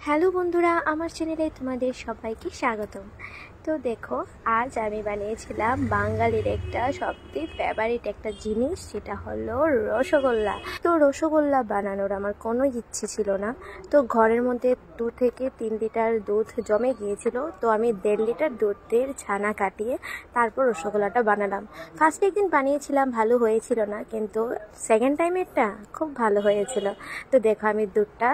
Hello বন্ধুরা, আমার চ্যানেলে তোমাদের সবাইকে স্বাগতম। তো দেখো, আজ আমি বানিয়েছিলাম বাঙালির একটা সবথেকে ফেভারিট একটা জিনিস, সেটা হলো রসগোল্লা। তো রসগোল্লা বানানোর আমার কোনো ইচ্ছে ছিল না। তো ঘরের মধ্যে 2 থেকে 3 লিটার দুধ জমে গিয়েছিল। তো আমি 1.5 লিটার দুধের ছানা কাটিয়ে তারপর রসগোল্লাটা বানালাম। ফার্স্ট একদিন বানিয়েছিলাম, ভালো হয়েছিল না, কিন্তু সেকেন্ড টাইমেরটা খুব ভালো হয়েছিল। তো দেখো, আমি দুধটা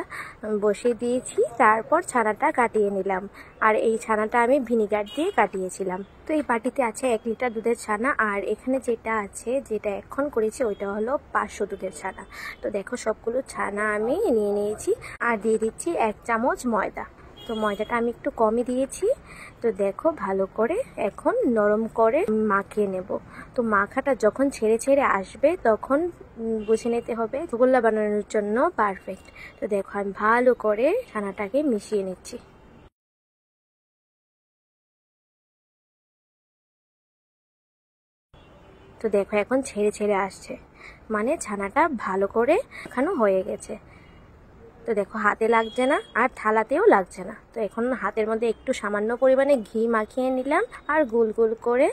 বসিয়ে দিয়েছি, তারপর ছানাটা কাটিয়ে নিলাম। আর এই ছানাটা আমি ভিনিগার দিয়ে কাটিয়েছিলাম। তো এই বাটিতে আছে 1 লিটার দুধের ছানা, আর এখানে যেটা এখন করেছি ওইটা হলো 500 দুধের ছানা। তো দেখো, সবগুলো ছানা আমি নিয়ে নিয়েছি আর দিয়ে দিচ্ছি 1 চামচ ময়দা। তো ময়দাটা আমি একটু কমই দিয়েছি। তো দেখো, ভালো করে এখন নরম করে মাখিয়ে নেব। তো মাখাটা যখন ছেড়ে ছেড়ে আসবে তখন বুঝে নিতে হবে রসগোল্লা বানানোর জন্য পারফেক্ট। তো দেখো, আমি ভালো করে ছানাটাকে মিশিয়ে নিচ্ছি। তো দেখো, এখন ছেড়ে ছেড়ে আসছে, মানে ছানাটা ভালো করে মাখানো হয়ে গেছে। তো দেখো, হাতে লাগছে না আর থালাতেও লাগছে না। তো এখন হাতের মধ্যে একটু সামান্য পরিমাণে ঘি মাখিয়ে নিলাম আর গোল গোল করে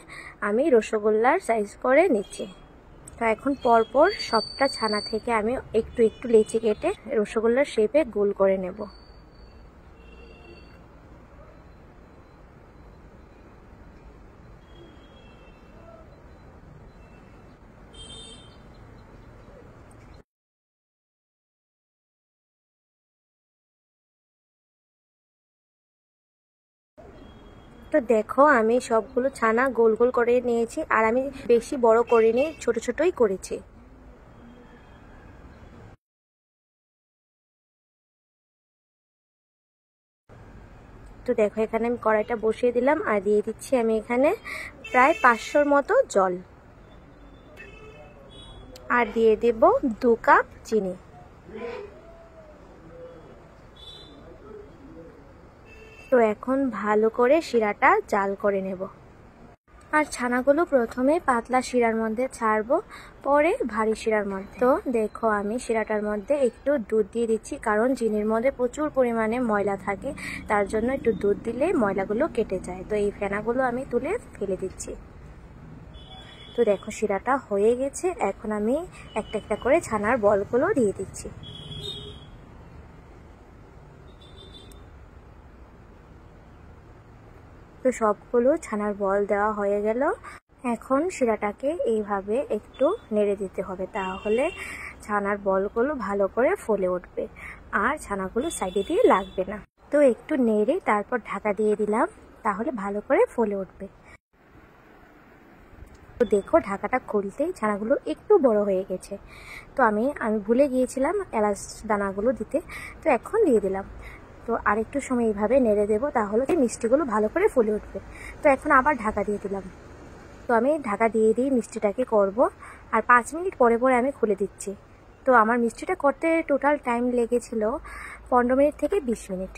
আমি রসগোল্লার সাইজ করে নিচ্ছি। তো এখন পরপর সবটা ছানা থেকে আমি একটু একটু লেচি কেটে রসগোল্লার শেপে গোল করে নেব। তো দেখো, আমি সবগুলো ছানা গোল গোল করে নিয়েছি, আর আমি বেশি বড় করিনি, ছোট ছোটই করেছি। তো দেখো, এখানে আমি কড়াইটা বসিয়ে দিলাম আর দিয়ে দিচ্ছি আমি এখানে প্রায় 500 মতো জল, আর দিয়ে দেব 2 কাপ চিনি। তো এখন ভালো করে শিরাটা জাল করে নেব। আর ছানাগুলো প্রথমে পাতলা শিরার মধ্যে ছাড়বো, পরে ভারী শিরার মধ্যে। তো দেখো, আমি শিরাটার মধ্যে একটু দুধ দিয়ে দিচ্ছি, কারণ চিনির মধ্যে প্রচুর পরিমাণে ময়লা থাকে, তার জন্য একটু দুধ দিলে ময়লাগুলো কেটে যায়। তো এই ফেনাগুলো আমি তুলে ফেলে দিচ্ছি। তো দেখো, শিরাটা হয়ে গেছে। এখন আমি একটা একটা করে ছানার বলগুলো দিয়ে দিচ্ছি। তো সবগুলো ছানার বল দেওয়া হয়ে গেল। এখন শিরাটাকে এইভাবে একটু নেড়ে দিতে হবে, তাহলে ছানার বলগুলো ভালো করে ফুলে উঠবে আর ছানাগুলো সাইডে দিয়ে লাগবে না। তো একটু নেড়ে তারপর ঢাকা দিয়ে দিলাম, তাহলে ভালো করে ফুলে উঠবে। তো দেখো, ঢাকাটা খুলতেই ছানাগুলো একটু বড় হয়ে গেছে। তো আমি ভুলে গিয়েছিলাম এলাচ দানাগুলো দিতে, তো এখন দিয়ে দিলাম। তো আরেকটু সময় এইভাবে নেড়ে দেবো, তাহলে মিষ্টিগুলো ভালো করে ফুলে উঠবে। তো এখন আবার ঢাকা দিয়ে দিলাম। তো আমি ঢাকা দিয়ে দিয়ে মিষ্টিটাকে করব, আর 5 মিনিট পরে পরে আমি খুলে দিচ্ছি। তো আমার মিষ্টিটা করতে টোটাল টাইম লেগেছিল 15 মিনিট থেকে 20 মিনিট।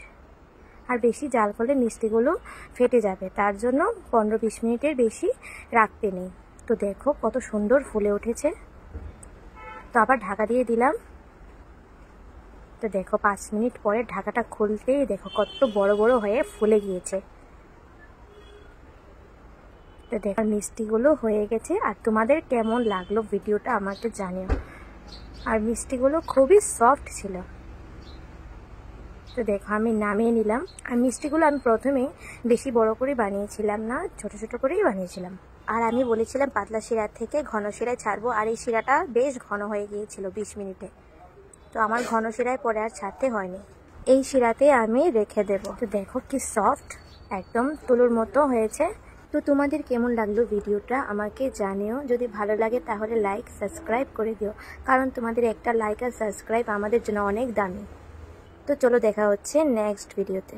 আর বেশি জাল করলে মিষ্টিগুলো ফেটে যাবে, তার জন্য 15-20 মিনিটের বেশি রাখতে নেই। তো দেখো, কত সুন্দর ফুলে উঠেছে। তো আবার ঢাকা দিয়ে দিলাম। তো দেখো, 5 মিনিট পরে ঢাকাটা খুলতেই দেখো কত বড় বড় হয়ে ফুলে গিয়েছে। তো দেখো, মিষ্টিগুলো হয়ে গেছে। আর তোমাদের কেমন লাগলো ভিডিওটা আমাকে জানিও। আর মিষ্টিগুলো খুবই সফট ছিল। তো দেখো, আমি নামিয়ে নিলাম। আর মিষ্টিগুলো আমি প্রথমে বেশি বড় করে বানিয়েছিলাম না, ছোট ছোট করেই বানিয়েছিলাম। আর আমি বলেছিলাম পাতলা শিরা থেকে ঘন শিরায় ছাড়বো, আর এই শিরাটা বেশ ঘন হয়ে গিয়েছিল 20 মিনিটে। তো আমার ঘন শিরায় পরে আর ছাড়তে হয়নি, এই শিরাতে আমি রেখে দেব। তো দেখো, কি সফট, একদম তুলোর মতো হয়েছে। তো তোমাদের কেমন লাগলো ভিডিওটা আমাকে জানিও। যদি ভালো লাগে তাহলে লাইক সাবস্ক্রাইব করে দিও, কারণ তোমাদের একটা লাইক আর সাবস্ক্রাইব আমাদের জন্য অনেক দামি। তো চলো, দেখা হচ্ছে নেক্সট ভিডিওতে।